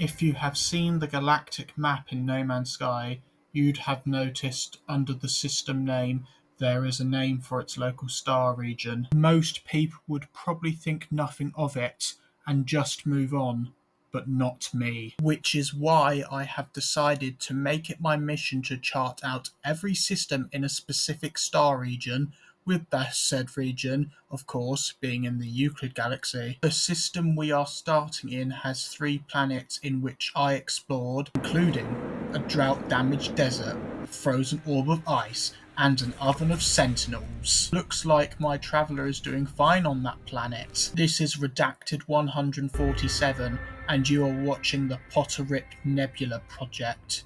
If you have seen the galactic map in No Man's Sky, you'd have noticed under the system name there is a name for its local star region. Most people would probably think nothing of it and just move on, but not me. Which is why I have decided to make it my mission to chart out every system in a specific star region, with the said region, of course, being in the Euclid galaxy. The system we are starting in has 3 planets in which I explored, including a drought-damaged desert, a frozen orb of ice, and an oven of Sentinels. Looks like my traveller is doing fine on that planet. This is Redacted 147, and you are watching the Potarip Nebula project.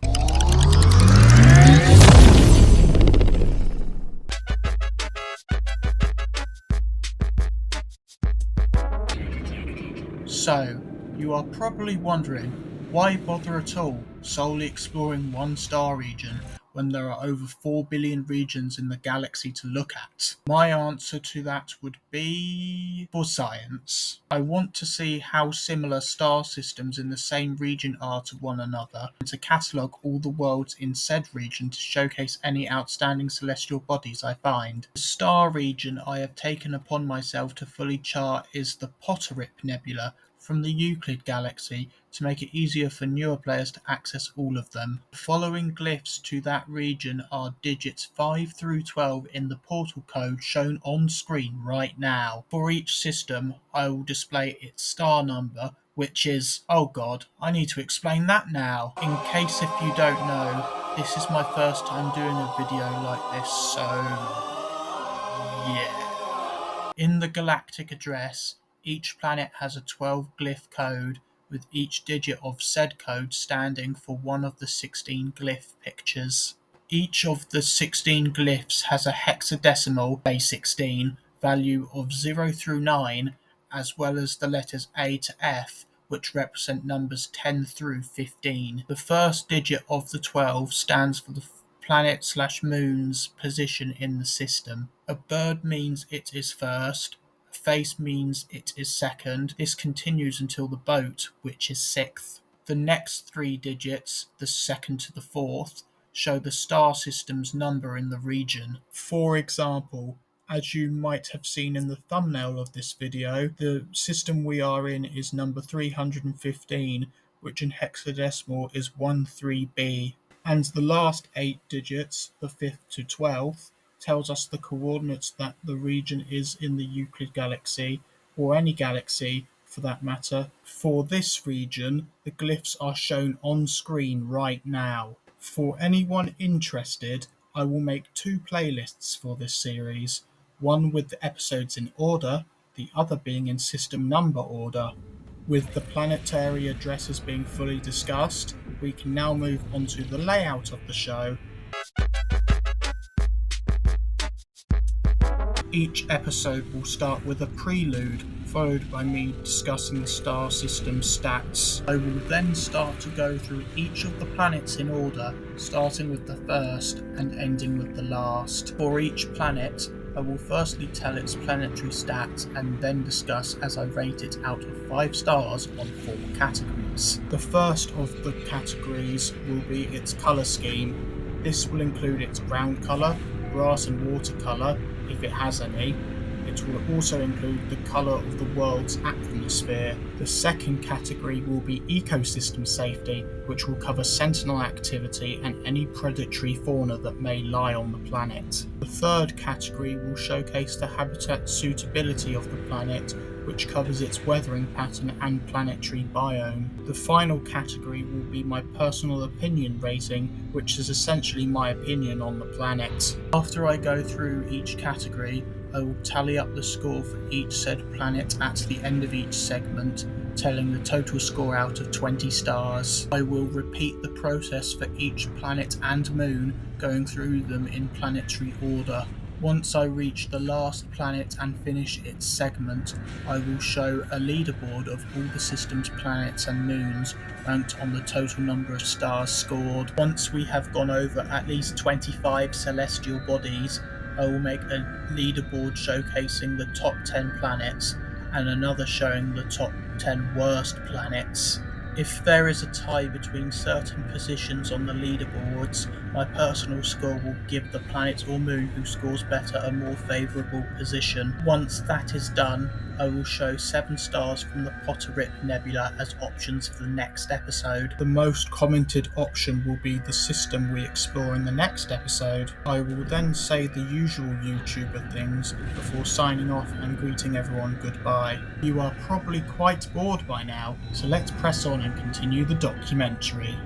So, you are probably wondering, why bother at all solely exploring one star region when there are over 4 billion regions in the galaxy to look at? My answer to that would be for science. I want to see how similar star systems in the same region are to one another, and to catalogue all the worlds in said region to showcase any outstanding celestial bodies I find. The star region I have taken upon myself to fully chart is the Potarip Nebula from the Euclid galaxy, to make it easier for newer players to access all of them. The following glyphs to that region are digits 5 through 12 in the portal code shown on screen right now. For each system, I will display its star number, which is, oh god, I need to explain that now. In case if you don't know, this is my first time doing a video like this, so yeah. In the galactic address, each planet has a 12 glyph code, with each digit of said code standing for one of the 16 glyph pictures. Each of the 16 glyphs has a hexadecimal, base 16, value of 0 through 9, as well as the letters A to F, which represent numbers 10 through 15. The first digit of the 12 stands for the planet/moon's position in the system. A bird means it is first. Face means it is second. This continues until the boat, which is 6th. The next 3 digits, the 2nd to the 4th, show the star system's number in the region. For example, as you might have seen in the thumbnail of this video, the system we are in is number 315, which in hexadecimal is 13B. And the last 8 digits, the 5th to 12th, tells us the coordinates that the region is in the Euclid galaxy, or any galaxy for that matter. For this region, the glyphs are shown on screen right now. For anyone interested, I will make 2 playlists for this series, one with the episodes in order, the other being in system number order. With the planetary addresses being fully discussed, we can now move on to the layout of the show. Each episode will start with a prelude, followed by me discussing the star system stats. I will then start to go through each of the planets in order, starting with the first and ending with the last. For each planet, I will firstly tell its planetary stats and then discuss as I rate it out of 5 stars on 4 categories. The first of the categories will be its colour scheme. This will include its ground colour, grass and water colour, if it has any. It will also include the colour of the world's atmosphere. The second category will be ecosystem safety, which will cover sentinel activity and any predatory fauna that may lie on the planet. The third category will showcase the habitat suitability of the planet, which covers its weathering pattern and planetary biome. The final category will be my personal opinion rating, which is essentially my opinion on the planet. After I go through each category, I will tally up the score for each said planet at the end of each segment, telling the total score out of 20 stars. I will repeat the process for each planet and moon, going through them in planetary order. Once I reach the last planet and finish its segment, I will show a leaderboard of all the system's planets and moons, ranked on the total number of stars scored. Once we have gone over at least 25 celestial bodies, I will make a leaderboard showcasing the top 10 planets, and another showing the top 10 worst planets. If there is a tie between certain positions on the leaderboards, my personal score will give the planet or moon who scores better a more favourable position. Once that is done, I will show 7 stars from the Potarip Nebula as options for the next episode. The most commented option will be the system we explore in the next episode. I will then say the usual YouTuber things before signing off and greeting everyone goodbye. You are probably quite bored by now, so let's press on and continue the documentary.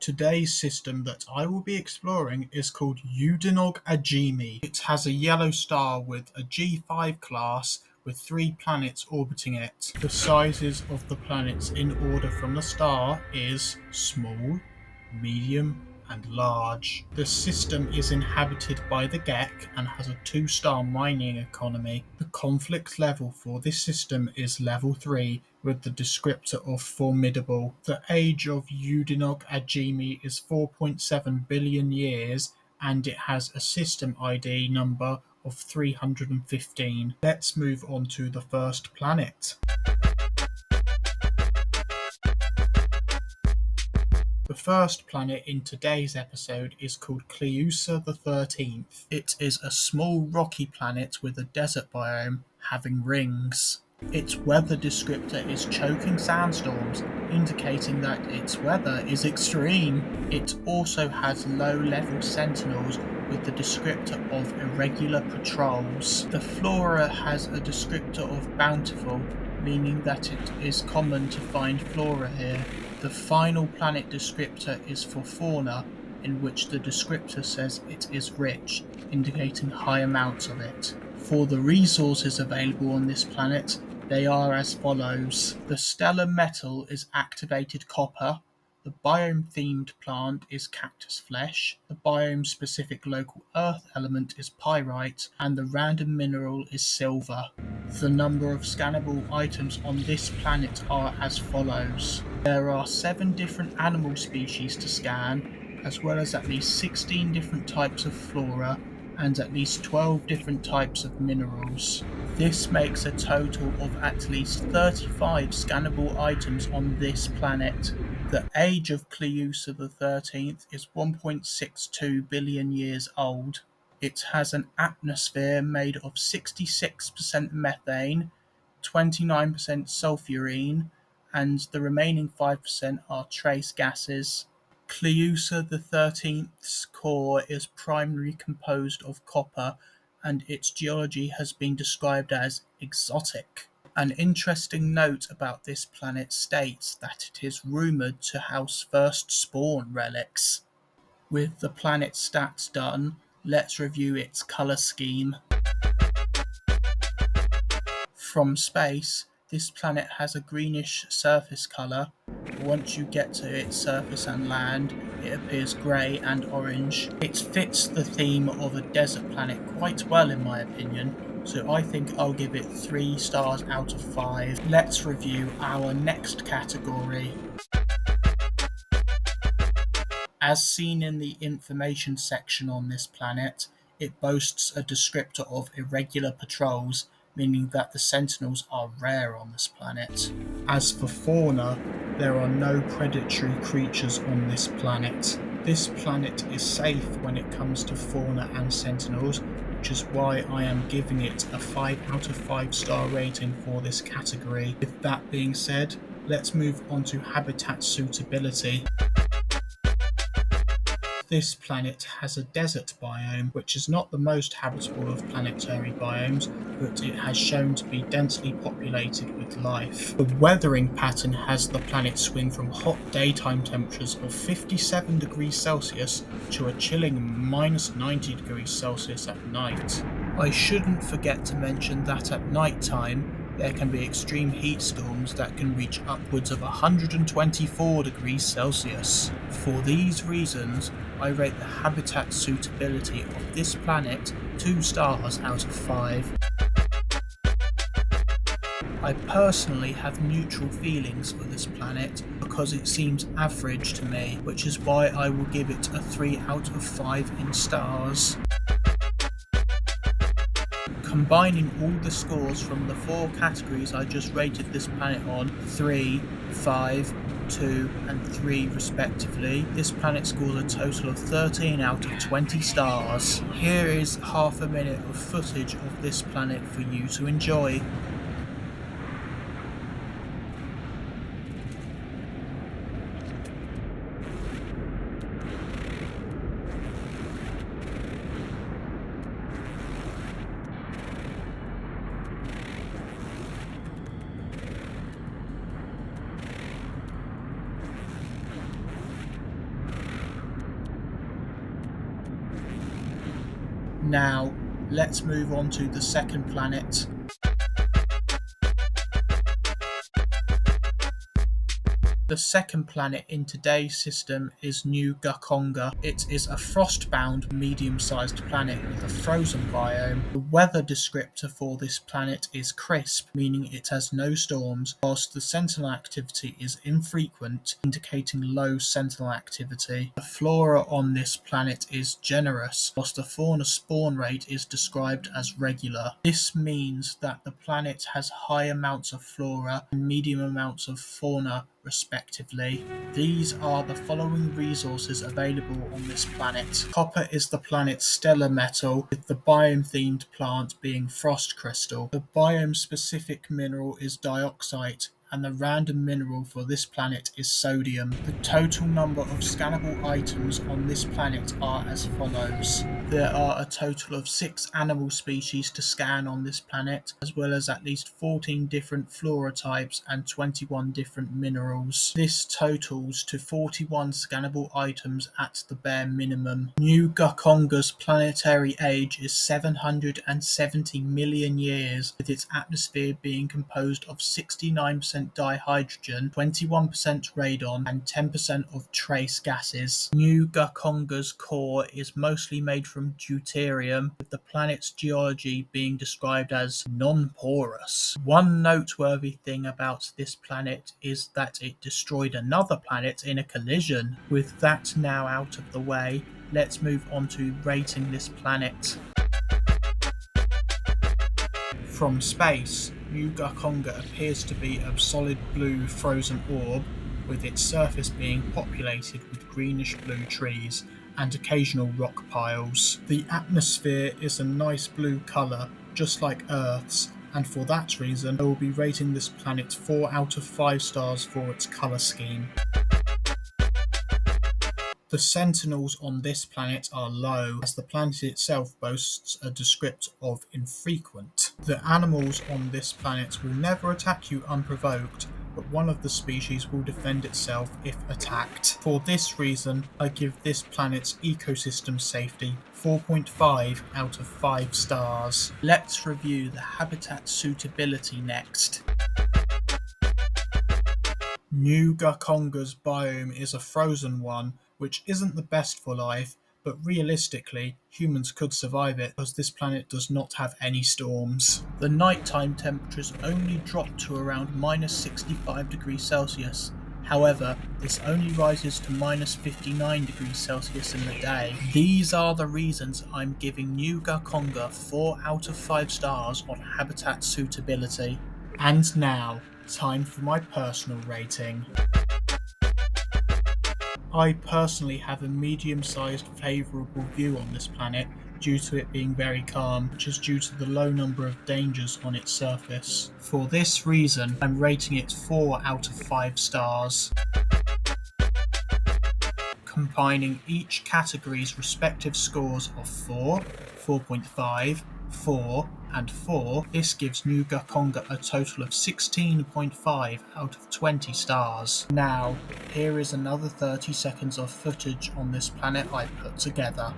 Today's system that I will be exploring is called Eudinog-Ajimi. It has a yellow star with a G5 class with 3 planets orbiting it. The sizes of the planets in order from the star is small, medium, and large. The system is inhabited by the Gek and has a 2-star mining economy. The conflict level for this system is level 3 with the descriptor of formidable. The age of Eudinog-Ajimi is 4.7 billion years and it has a system ID number of 315. Let's move on to the first planet. The first planet in today's episode is called Cliusa XIII. It is a small rocky planet with a desert biome having rings. Its weather descriptor is choking sandstorms, indicating that its weather is extreme. It also has low-level Sentinels with the descriptor of irregular patrols. The flora has a descriptor of bountiful, meaning that it is common to find flora here. The final planet descriptor is for fauna, in which the descriptor says it is rich, indicating high amounts of it. For the resources available on this planet, they are as follows. The stellar metal is activated copper, the biome-themed plant is cactus flesh, the biome-specific local earth element is pyrite, and the random mineral is silver. The number of scannable items on this planet are as follows. There are 7 different animal species to scan, as well as at least 16 different types of flora, and at least 12 different types of minerals. This makes a total of at least 35 scannable items on this planet. The age of Cliusa XIII is 1.62 billion years old. It has an atmosphere made of 66% methane, 29% sulfurine, and the remaining 5% are trace gases. Cliusa XIII's core is primarily composed of copper, and its geology has been described as exotic. An interesting note about this planet states that it is rumoured to house first spawn relics. With the planet stats done, let's review its colour scheme. From space, this planet has a greenish surface colour. Once you get to its surface and land, it appears grey and orange. It fits the theme of a desert planet quite well in my opinion, so I think I'll give it 3 stars out of 5. Let's review our next category. As seen in the information section on this planet, it boasts a descriptor of irregular patrols, meaning that the Sentinels are rare on this planet. As for fauna, there are no predatory creatures on this planet. This planet is safe when it comes to fauna and Sentinels, which is why I am giving it a 5 out of 5 star rating for this category. With that being said, let's move on to habitat suitability. This planet has a desert biome, which is not the most habitable of planetary biomes, but it has shown to be densely populated with life. The weathering pattern has the planet swing from hot daytime temperatures of 57 degrees Celsius to a chilling -90 degrees Celsius at night. I shouldn't forget to mention that at night time, there can be extreme heat storms that can reach upwards of 124 degrees Celsius. For these reasons, I rate the habitat suitability of this planet 2 stars out of 5. I personally have neutral feelings for this planet because it seems average to me, which is why I will give it a 3 out of 5 in stars. Combining all the scores from the 4 categories I just rated this planet on, 3, 5, 2 and 3 respectively, this planet scores a total of 13 out of 20 stars. Here is half a minute of footage of this planet for you to enjoy. Now, let's move on to the second planet. The second planet in today's system is New Gukonga. It is a frost-bound, medium-sized planet with a frozen biome. The weather descriptor for this planet is crisp, meaning it has no storms, whilst the Sentinel activity is infrequent, indicating low Sentinel activity. The flora on this planet is generous, whilst the fauna spawn rate is described as regular. This means that the planet has high amounts of flora and medium amounts of fauna, respectively. These are the following resources available on this planet. Copper is the planet's stellar metal, with the biome-themed plant being frost crystal. The biome-specific mineral is dioxite, and the random mineral for this planet is sodium. The total number of scannable items on this planet are as follows. There are a total of 6 animal species to scan on this planet, as well as at least 14 different flora types and 21 different minerals. This totals to 41 scannable items at the bare minimum. New Gukonga's planetary age is 770 million years, with its atmosphere being composed of 69% dihydrogen, 21% radon, and 10% of trace gases. New Gukonga's core is mostly made from deuterium, with the planet's geology being described as non-porous. One noteworthy thing about this planet is that it destroyed another planet in a collision. With that now out of the way, let's move on to rating this planet. From space, New Gukonga appears to be a solid blue frozen orb, with its surface being populated with greenish-blue trees and occasional rock piles. The atmosphere is a nice blue colour, just like Earth's, and for that reason I will be rating this planet 4 out of 5 stars for its colour scheme. The Sentinels on this planet are low, as the planet itself boasts a descript of infrequent. The animals on this planet will never attack you unprovoked, but one of the species will defend itself if attacked. For this reason, I give this planet's ecosystem safety 4.5 out of 5 stars. Let's review the habitat suitability next. New Gukonga's biome is a frozen one, which isn't the best for life, but realistically, humans could survive it because this planet does not have any storms. The nighttime temperatures only drop to around minus 65 degrees Celsius. However, this only rises to minus 59 degrees Celsius in the day. These are the reasons I'm giving New Gukonga 4 out of 5 stars on habitat suitability. And now, time for my personal rating. I personally have a medium-sized favourable view on this planet due to it being very calm, which is due to the low number of dangers on its surface. For this reason, I'm rating it 4 out of 5 stars. Combining each category's respective scores of 4, 4.5, 4 and 4, this gives New Gukonga a total of 16.5 out of 20 stars. Now, here is another 30 seconds of footage on this planet I put together.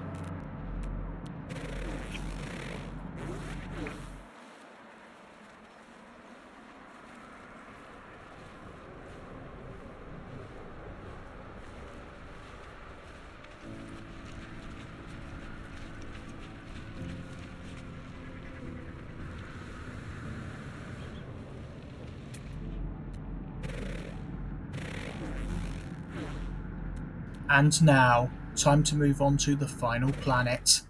And now, time to move on to the final planet.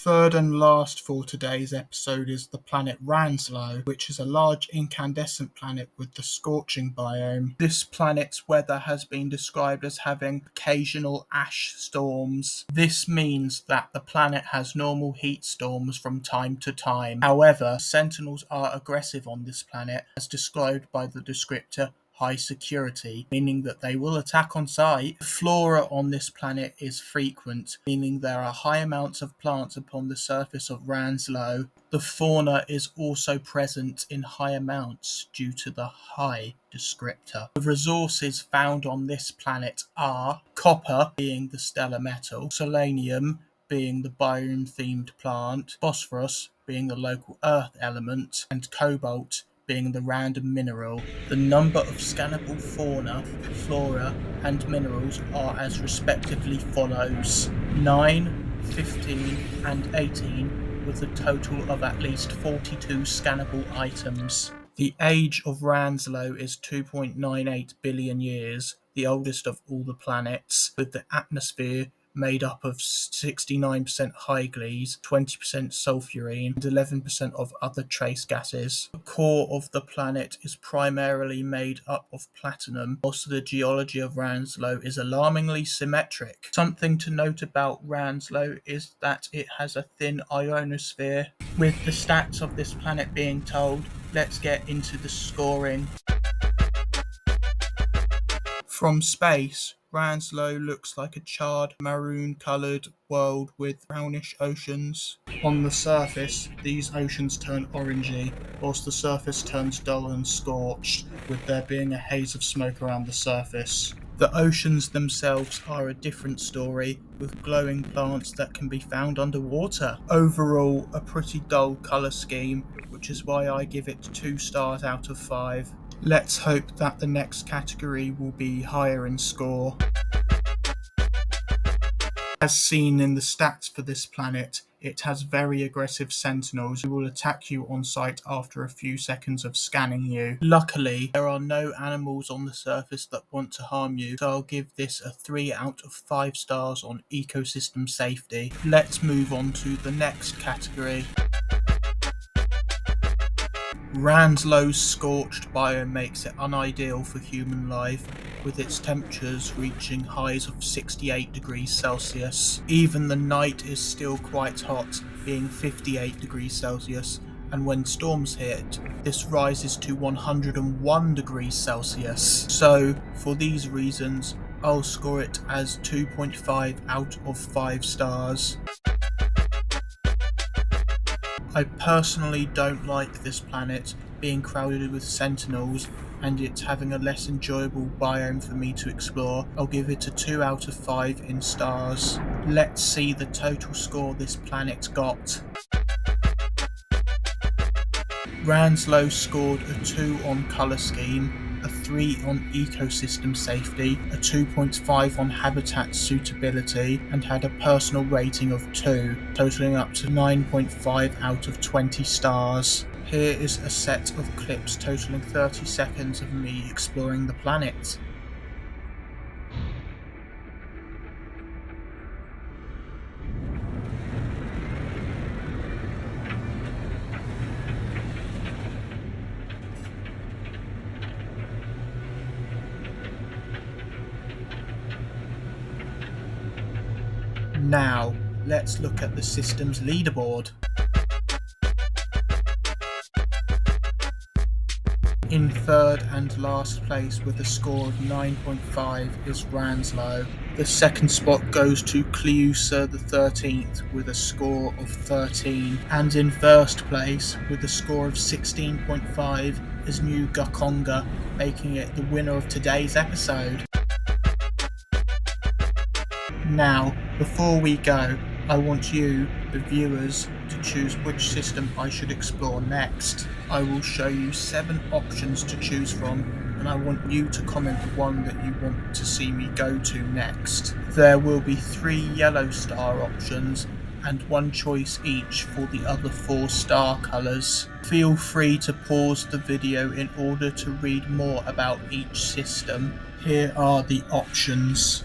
third and last for today's episode is the planet Ranslo, which is a large incandescent planet with the scorching biome. This planet's weather has been described as having occasional ash storms. This means that the planet has normal heat storms from time to time. However, Sentinels are aggressive on this planet, as described by the descriptor high security, meaning that they will attack on sight. The flora on this planet is frequent, meaning there are high amounts of plants upon the surface of Ranslo. The fauna is also present in high amounts due to the high descriptor. The resources found on this planet are copper, being the stellar metal, selenium, being the biome-themed plant, phosphorus, being the local earth element, and cobalt, being the random mineral. The number of scannable fauna, flora, and minerals are as respectively follows: 9, 15, and 18, with a total of at least 42 scannable items. The age of Ranslo is 2.98 billion years, the oldest of all the planets, with the atmosphere made up of 69% hydrogen, 20% sulfurine, and 11% of other trace gases. The core of the planet is primarily made up of platinum, whilst the geology of Ranslo is alarmingly symmetric. Something to note about Ranslo is that it has a thin ionosphere. With the stats of this planet being told, let's get into the scoring. From space, Ranslo looks like a charred, maroon-coloured world with brownish oceans. On the surface, these oceans turn orangey, whilst the surface turns dull and scorched, with there being a haze of smoke around the surface. The oceans themselves are a different story, with glowing plants that can be found underwater. Overall, a pretty dull colour scheme, which is why I give it 2 stars out of 5. Let's hope that the next category will be higher in score. As seen in the stats for this planet, it has very aggressive Sentinels who will attack you on sight after a few seconds of scanning you. Luckily, there are no animals on the surface that want to harm you, so I'll give this a 3 out of 5 stars on ecosystem safety. Let's move on to the next category. Ranslo's scorched biome makes it unideal for human life, with its temperatures reaching highs of 68 degrees Celsius. Even the night is still quite hot, being 58 degrees Celsius, and when storms hit, this rises to 101 degrees Celsius. So, for these reasons, I'll score it as 2.5 out of 5 stars. I personally don't like this planet being crowded with Sentinels and it having a less enjoyable biome for me to explore. I'll give it a 2 out of 5 in stars. Let's see the total score this planet got. Ranslo scored a 2 on colour scheme, a 3 on ecosystem safety, a 2.5 on habitat suitability, and had a personal rating of 2, totaling up to 9.5 out of 20 stars. Here is a set of clips totaling 30 seconds of me exploring the planet. Now, let's look at the system's leaderboard. In third and last place with a score of 9.5 is Ranslo. The second spot goes to Cliusa XIII with a score of 13. And in first place with a score of 16.5 is new Gukonga, making it the winner of today's episode. Now, before we go, I want you, the viewers, to choose which system I should explore next. I will show you 7 options to choose from, and I want you to comment the one that you want to see me go to next. There will be 3 yellow star options, and 1 choice each for the other 4 star colours. Feel free to pause the video in order to read more about each system. Here are the options.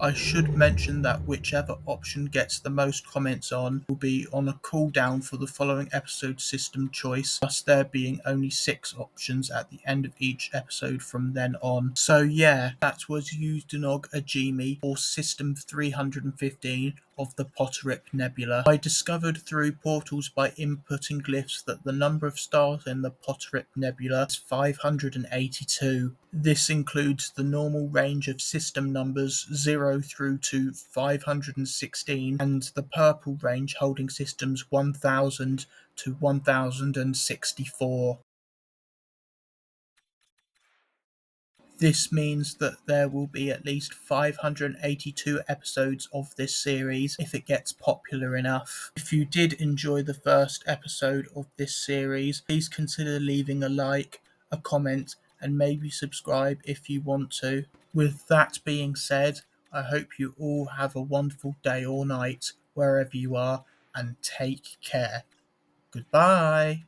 I should mention that whichever option gets the most comments on will be on a cooldown for the following episode system choice, thus there being only 6 options at the end of each episode from then on. So yeah, that was Eudinog-Ajimi or System 315 of the Potarip Nebula. I discovered through portals by inputting glyphs that the number of stars in the Potarip Nebula is 582. This includes the normal range of system numbers 0 through to 516 and the purple range holding systems 1000 to 1064. This means that there will be at least 582 episodes of this series if it gets popular enough. If you did enjoy the first episode of this series, please consider leaving a like, a comment, and maybe subscribe if you want to. With that being said, I hope you all have a wonderful day or night, wherever you are, and take care. Goodbye.